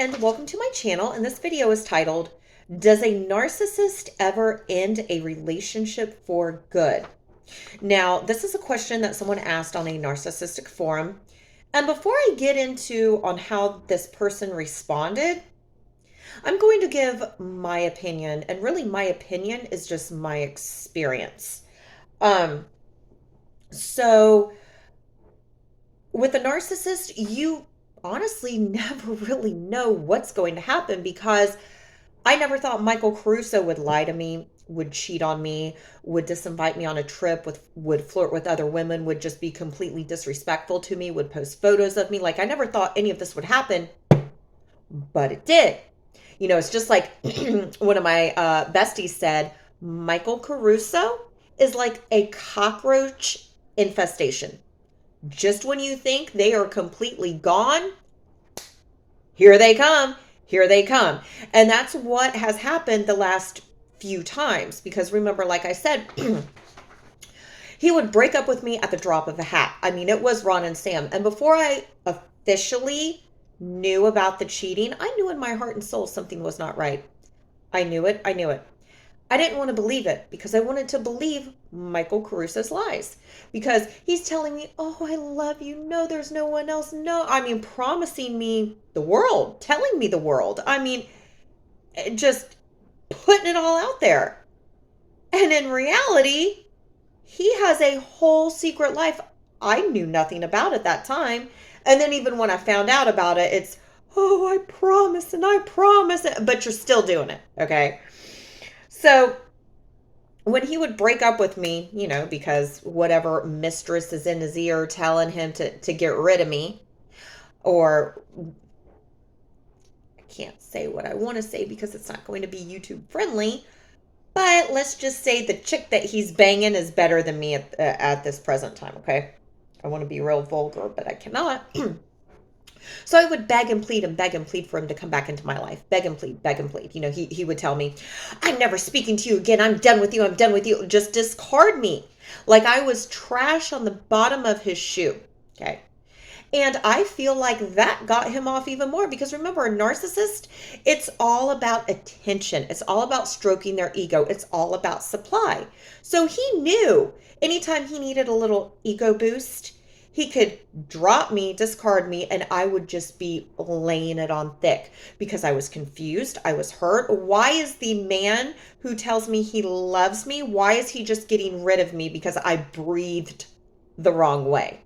and welcome to my channel. And this video is titled, Does a Narcissist Ever End a Relationship for Good? Now, this is a question that someone asked on a narcissistic forum. And before I get into on how this person responded, I'm going to give my opinion. And really my opinion is just my experience. So with a narcissist, you honestly never really know what's going to happen because I never thought Michael Caruso would lie to me, would cheat on me, would disinvite me on a trip, would flirt with other women, would just be completely disrespectful to me, would post photos of me. Like I never thought any of this would happen, but it did. You know, it's just like one of my besties said, Michael Caruso is like a cockroach infestation. Just when you think they are completely gone, here they come. Here they come. And that's what has happened the last few times. Because remember, like I said, he would break up with me at the drop of a hat. I mean, it was Ron and Sam. And before I officially knew about the cheating, I knew in my heart and soul something was not right. I knew it. I knew it. I didn't want to believe it because I wanted to believe Michael Caruso's lies because he's telling me, oh, I love you. No, there's no one else. No, I mean, promising me the world, telling me the world. I mean, just putting it all out there. And in reality, he has a whole secret life I knew nothing about at that time. And then even when I found out about it, it's, oh, I promise and I promise it, but you're still doing it. Okay. So when he would break up with me, you know, because whatever mistress is in his ear telling him to get rid of me, or I can't say what I want to say because it's not going to be YouTube friendly, but let's just say the chick that he's banging is better than me at this present time, okay? I want to be real vulgar, but I cannot. So I would beg and plead for him to come back into my life. Beg and plead, beg and plead. You know, he would tell me, I'm never speaking to you again. I'm done with you. I'm done with you. Just discard me. Like I was trash on the bottom of his shoe. Okay. And I feel like that got him off even more because remember, a narcissist, it's all about attention. It's all about stroking their ego. It's all about supply. So he knew anytime he needed a little ego boost, he could drop me, discard me, and I would just be laying it on thick because I was confused. I was hurt. Why is the man who tells me he loves me, why is he just getting rid of me because I breathed the wrong way?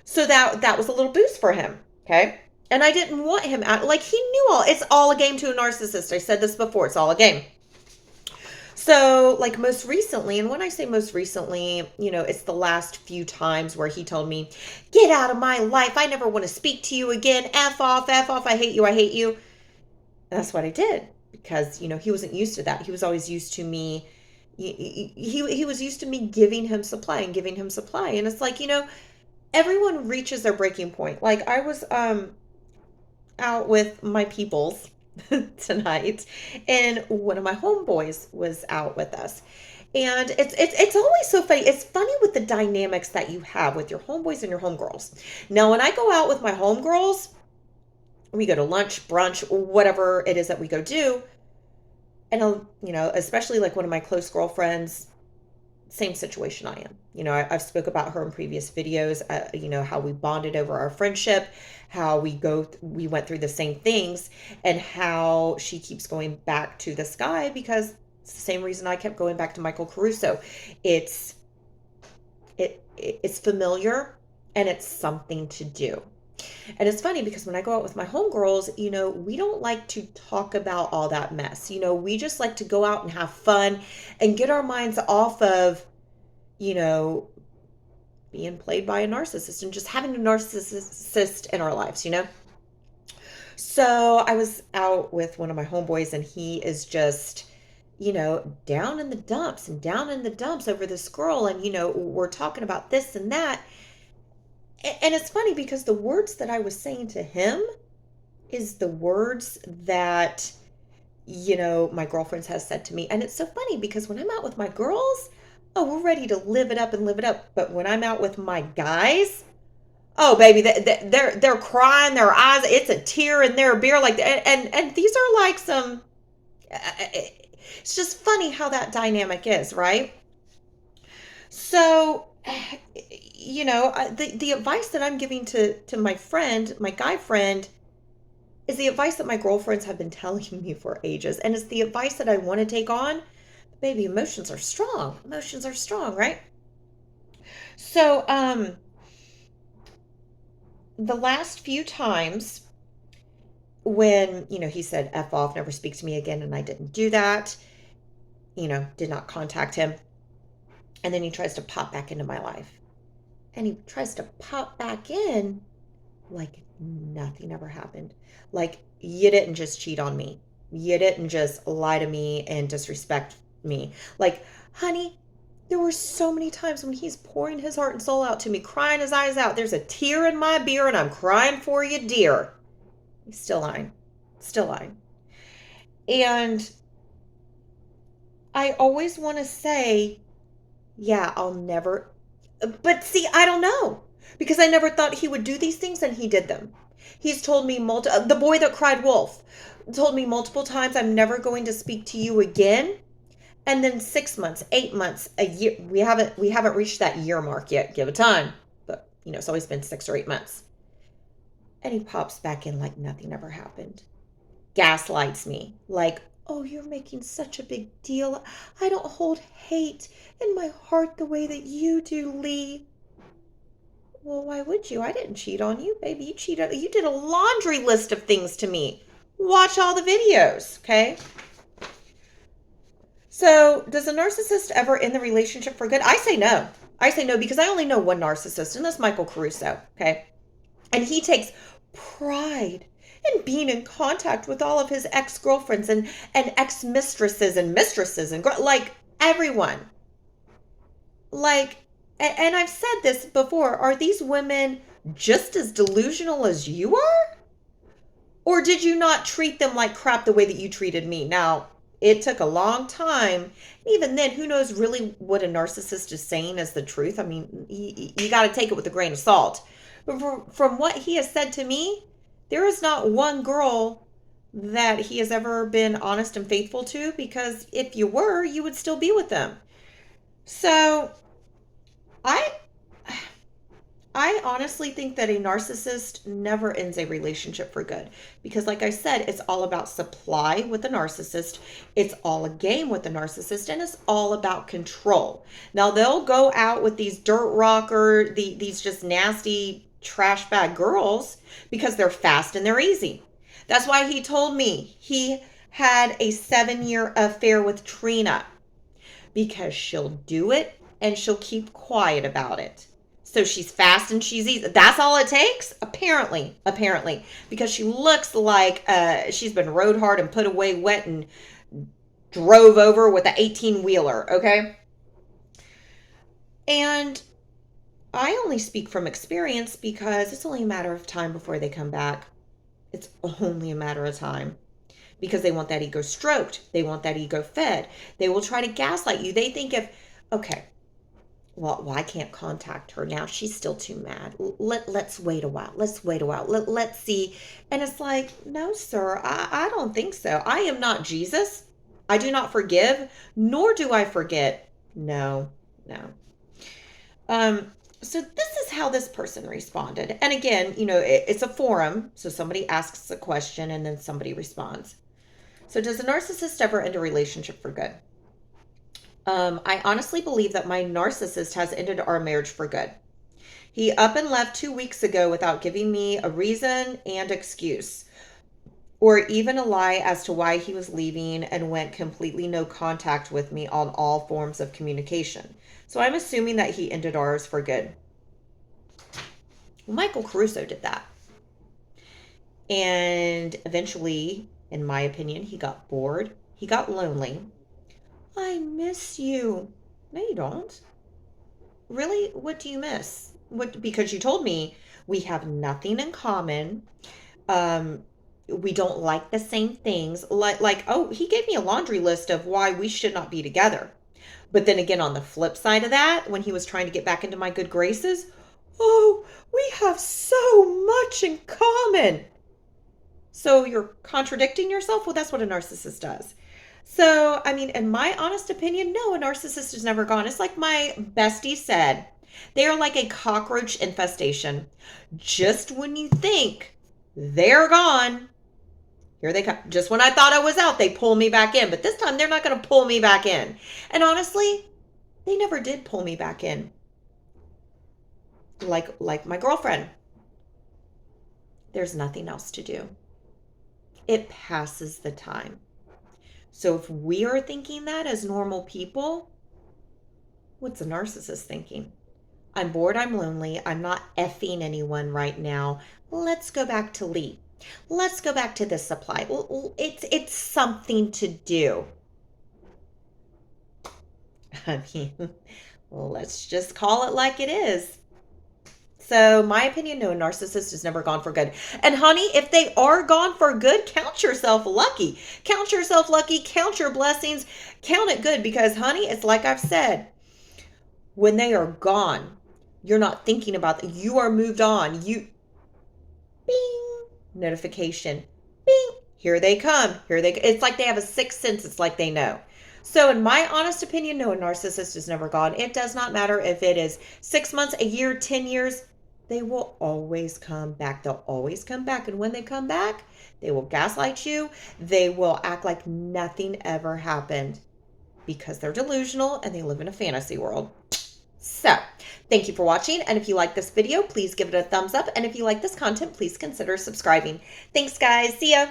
So that was a little boost for him, okay? And I didn't want him out. Like he knew it's all a game to a narcissist. I said this before, it's all a game. So like most recently, and when I say most recently, you know, it's the last few times where he told me, get out of my life. I never want to speak to you again. F off, F off. I hate you. I hate you. And that's what I did because, you know, he wasn't used to that. He was always used to me. He was used to me giving him supply and giving him supply. And it's like, you know, everyone reaches their breaking point. Like I was out with my peoples tonight, and one of my homeboys was out with us. And it's always so funny. It's funny with the dynamics that you have with your homeboys and your homegirls. Now, when I go out with my homegirls, we go to lunch, brunch, whatever it is that we go do. And you know, especially like one of my close girlfriends, same situation I am. You know, I've spoke about her in previous videos, you know, how we bonded over our friendship, how we went through the same things, and how she keeps going back to this guy because it's the same reason I kept going back to Michael Caruso. It's familiar and it's something to do. And it's funny because when I go out with my homegirls, you know, we don't like to talk about all that mess. You know, we just like to go out and have fun and get our minds off of, you know, being played by a narcissist and just having a narcissist in our lives, you know? So I was out with one of my homeboys and he is just, you know, down in the dumps over this girl. And, you know, we're talking about this and that. And it's funny because the words that I was saying to him is the words that, you know, my girlfriends has said to me. And it's so funny because when I'm out with my girls, oh, we're ready to live it up and live it up. But when I'm out with my guys, Oh, baby, they're crying their eyes. It's a tear in their beer. Like, and these are like some. It's just funny how that dynamic is, right? So, the advice that I'm giving to my friend, my guy friend, is the advice that my girlfriends have been telling me for ages, and it's the advice that I want to take on. Baby, emotions are strong. Emotions are strong, right? So, the last few times when, he said F off, never speak to me again, and I didn't do that, did not contact him. And then he tries to pop back into my life. And he tries to pop back in like nothing ever happened. Like, you didn't just cheat on me. You didn't just lie to me and disrespect me. Like, honey, there were so many times when he's pouring his heart and soul out to me, crying his eyes out. There's a tear in my beer and I'm crying for you, dear. He's still lying. Still lying. And I always want to say, yeah, I'll never. But see, I don't know. Because I never thought he would do these things, and he did them. He's told me the boy that cried wolf told me multiple times, I'm never going to speak to you again. And then 6 months, 8 months, a year. We haven't reached that year mark yet. Give it time. But it's always been 6 or 8 months. And he pops back in like nothing ever happened. Gaslights me. Like, oh, you're making such a big deal. I don't hold hate in my heart the way that you do, Lee. Well, why would you? I didn't cheat on you, baby. You did a laundry list of things to me. Watch all the videos, okay? So, does a narcissist ever end the relationship for good? I say no. I say no because I only know one narcissist, and that's Michael Caruso, okay? And he takes pride in being in contact with all of his ex-girlfriends and ex-mistresses and mistresses and like everyone. Like, and I've said this before, are these women just as delusional as you are? Or did you not treat them like crap the way that you treated me? Now, it took a long time. Even then, who knows really what a narcissist is saying is the truth? I mean, you got to take it with a grain of salt. But from what he has said to me, there is not one girl that he has ever been honest and faithful to, because if you were, you would still be with them. So I I honestly think that a narcissist never ends a relationship for good, because like I said, it's all about supply with a narcissist. It's all a game with a narcissist, and it's all about control. Now they'll go out with these dirt rocker, these just nasty trash bag girls because they're fast and they're easy. That's why he told me he had a 7-year affair with Trina, because she'll do it and she'll keep quiet about it. So she's fast and she's easy. That's all it takes? Apparently. Because she looks like she's been rode hard and put away wet and drove over with an 18-wheeler, okay? And I only speak from experience because it's only a matter of time before they come back. It's only a matter of time. Because they want that ego stroked. They want that ego fed. They will try to gaslight you. They think okay, well, I can't contact her now. She's still too mad. Let's wait a while. Let's see. And it's like, no, sir, I don't think so. I am not Jesus. I do not forgive, nor do I forget. No. So this is how this person responded. And again, it's a forum. So somebody asks a question and then somebody responds. So does a narcissist ever end a relationship for good? I honestly believe that my narcissist has ended our marriage for good. He up and left 2 weeks ago without giving me a reason and excuse, or even a lie as to why he was leaving, and went completely no contact with me on all forms of communication. So I'm assuming that he ended ours for good. Well, Michael Caruso did that. And eventually, in my opinion, he got bored. He got lonely. I miss you. No, you don't. Really? What do you miss? Because you told me we have nothing in common. We don't like the same things. Oh, he gave me a laundry list of why we should not be together. But then again, on the flip side of that, when he was trying to get back into my good graces, Oh, we have so much in common. So you're contradicting yourself? Well, that's what a narcissist does. So, I mean, in my honest opinion, no, a narcissist is never gone. It's like my bestie said, they are like a cockroach infestation. Just when you think they're gone, here they come. Just when I thought I was out, they pull me back in. But this time they're not going to pull me back in. And honestly, they never did pull me back in. Like my girlfriend. There's nothing else to do. It passes the time. So if we are thinking that as normal people, what's a narcissist thinking? I'm bored, I'm lonely, I'm not effing anyone right now. Let's go back to Lee. Let's go back to this supply. It's something to do. I mean, let's just call it like it is. So, my opinion, no, a narcissist is never gone for good. And honey, if they are gone for good, count yourself lucky. Count yourself lucky. Count your blessings. Count it good because, honey, it's like I've said, when they are gone, you're not thinking about that. You are moved on. You, bing, notification, bing, here they come. Here they. It's like they have a sixth sense. It's like they know. So, in my honest opinion, no, a narcissist is never gone. It does not matter if it is 6 months, a year, 10 years. They will always come back. They'll always come back. And when they come back, they will gaslight you. They will act like nothing ever happened because they're delusional and they live in a fantasy world. So, thank you for watching. And if you like this video, please give it a thumbs up. And if you like this content, please consider subscribing. Thanks, guys. See ya.